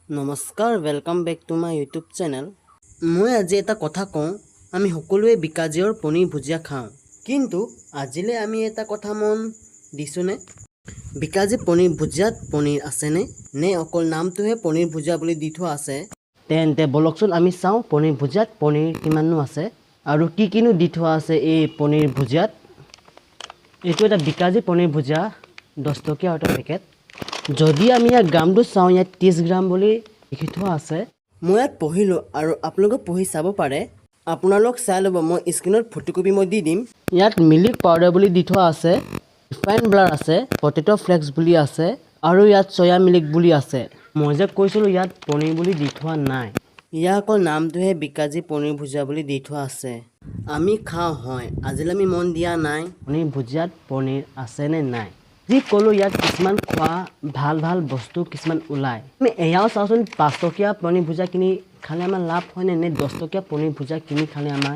नमस्कार welcome back to my YouTube channel. मैं आज एटा कथा कওঁ आमी সকলোৱে বিকাজিৰ পনীৰ ভুজিয়া খাওঁ, কিন্তু আজিলে আমি এটা কথা মন দিছুনে বিকাজি পনীৰ ভুজিয়াত পনীৰ আছেনে নে অকল নামটোহে পনীৰ ভুজিয়া বুলি দি থোৱা আছে। তেন্তে বলকচোন আমি চাওঁ পনীৰ ভুজিয়াত পনীৰ কিমাননো আছে আৰু কি কিনো দি থোৱা আছে এই পনীৰ ভুজিয়াত। এইটো এটা বিকাজি পনীৰ ভুজিয়া 10 টকীয়া এটা পেকেট। যদি আমি ইয়াৰ গ্ৰামটো চাওঁ ইয়াত 30 গ্ৰাম বুলি লিখি থোৱা আছে। মই ইয়াত পঢ়িলোঁ আৰু আপোনালোকে পঢ়ি চাব পাৰে। আপোনালোক চাই ল'ব, মই স্ক্ৰীনত ফটোকপি মই দি দিম। ইয়াত মিল্ক পাউডাৰ বুলি দি থোৱা আছে, ৰিফাইন বাটাৰ আছে, পটেটো ফ্লেক্স বুলি আছে আৰু ইয়াত চয়া মিল্ক বুলি আছে। মই যে কৈছিলোঁ ইয়াত পনীৰ বুলি দি থোৱা নাই, ইয়াৰ অকল নামটোহে বিকাজি পনীৰ ভুজিয়া বুলি দি থোৱা আছে। আমি খাওঁ হয়, আজিলৈ আমি মন দিয়া নাই পনীৰ ভুজিয়াত পনীৰ আছে নে নাই। যি ক'লো ইয়াত কিছুমান খোৱা ভাল ভাল বস্তু কিছুমান ওলায়। আমি এয়াও চাওঁচোন 5 টকীয়া পনীৰ ভুজিয়া কিনি খালে আমাৰ লাভ হয়নে নে 10 টকীয়া পনীৰ ভুজিয়া কিনি খালে আমাৰ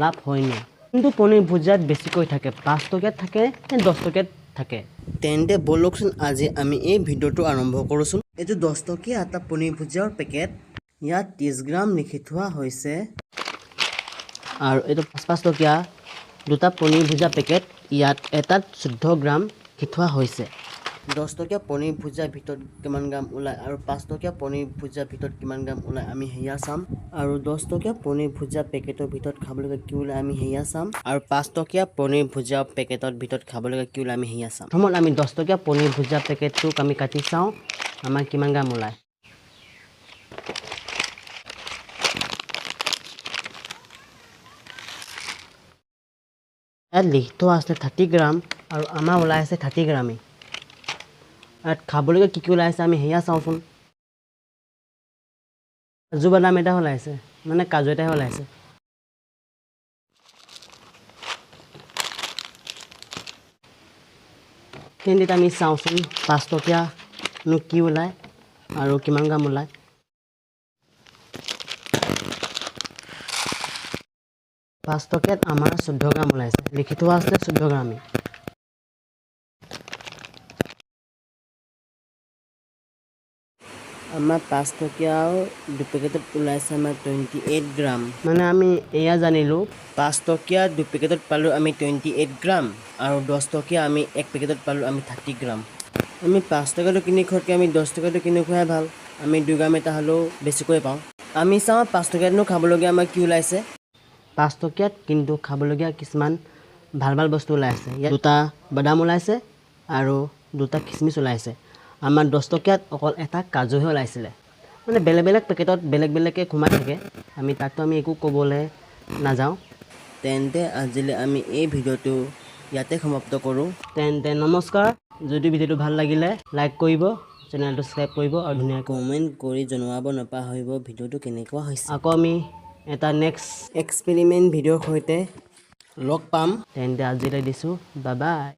লাভ হয়নে। কিন্তু পনীৰ ভুজিয়াত বেছিকৈ থাকে, 5 টকীয়াত থাকে নে 10 টকীয়াত থাকে। তেন্তে বলকচোন আজি আমি এই ভিডিঅ'টো আৰম্ভ কৰোঁচোন। এইটো 10 টকীয়া এটা পনীৰ ভুজিয়াৰ পেকেট, ইয়াত 30 গ্ৰাম লিখি থোৱা হৈছে। আৰু এইটো 5 টকীয়া দুটা পনীৰ ভুজিয়া পেকেট, ইয়াত এটাত 14 গ্ৰাম লিখি থোৱা হৈছে। 10 টকীয়া পনীৰ ভুজিয়াৰ ভিতৰত কিমান গ্ৰাম ওলায় আৰু 5 টকীয়া পনীৰ ভুজিয়াৰ ভিতৰত কিমান গ্ৰাম ওলায় আমি সেয়া চাম। আৰু 10 টকীয়া পনীৰ ভুজিয়া পেকেটৰ ভিতৰত খাবলগীয়া কি ওলায় আমি সেয়া চাম। আৰু 5 টকীয়া পনীৰ ভুজিয়া পেকেটৰ ভিতৰত খাবলগীয়া কি ওলায় আমি সেয়া চাম। প্ৰথমত আমি 10 টকীয়া পনীৰ ভুজিয়া পেকেটটোক আমি কাটি চাওঁ আমাৰ কিমান গ্ৰাম ওলায়। ইয়াত লিখি থোৱা আছে 30 গ্ৰাম আৰু আমাৰ ওলাই আছে 30 গ্ৰামেই। ইয়াত খাবলগীয়া কি ওলাই আছে আমি সেয়া চাওঁচোন। কাজু বাদাম এটা ওলাইছে, মানে কাজু এটাহে ওলাইছে। তেন্তে আমি চাওঁচোন 5 টকীয়ানো কি ওলায় আৰু কিমান গ্ৰাম ওলায়। 5 টকীয়াত আমাৰ 14 গ্ৰাম ওলাইছে, লিখি থোৱা আছে 14 গ্ৰামেই। আমাৰ 5 টকীয়াও দুপেকেটত ওলাইছে আমাৰ 28 গ্ৰাম। মানে আমি এয়া জানিলোঁ 5 টকীয়া দুপেকেটত পালোঁ আমি 28 গ্ৰাম আৰু 10 টকীয়া আমি এক পেকেটত পালোঁ আমি 30 গ্ৰাম। আমি 5 টকাটো কিনি খোৱাতকৈ আমি 10 টকাটো কিনি খোৱাই ভাল, আমি 2 গ্ৰাম এটা হ'লেও বেছিকৈ পাওঁ। আমি চাওঁ 5 টকীয়াতনো খাবলগীয়া আমাৰ কি ওলাইছে। 5 টকীয়াত কিন্তু খাবলগীয়া কিছুমান ভাল ভাল বস্তু ওলাইছে। ইয়াত দুটা বাদাম ওলাইছে আৰু দুটা খিচমিচ ওলাইছে। আমাৰ 10 টকীয়াত অকল এটা কাজুহে ওলাইছিলে। মানে বেলেগ বেলেগ পেকেটত বেলেগ বেলেগকৈ সোমাই থাকে, আমি তাকতো আমি একো ক'বলৈ নাযাওঁ। তেন্তে আজিলৈ আমি এই ভিডিঅ'টো ইয়াতে সমাপ্ত কৰোঁ। তেন্তে নমস্কাৰ। যদি ভিডিঅ'টো ভাল লাগিলে লাইক কৰিব, চেনেলটো ছাবস্ক্ৰাইব কৰিব আৰু ধুনীয়াকৈ কমেণ্ট কৰি জনাব নাপাহৰিব ভিডিঅ'টো কেনেকুৱা হৈছে। আকৌ আমি এটা নেক্সট এক্সপেৰিমেণ্ট ভিডিঅ'ৰ সৈতে লগ পাম। তেন্তে আজিলৈ দিছোঁ বাই বাই।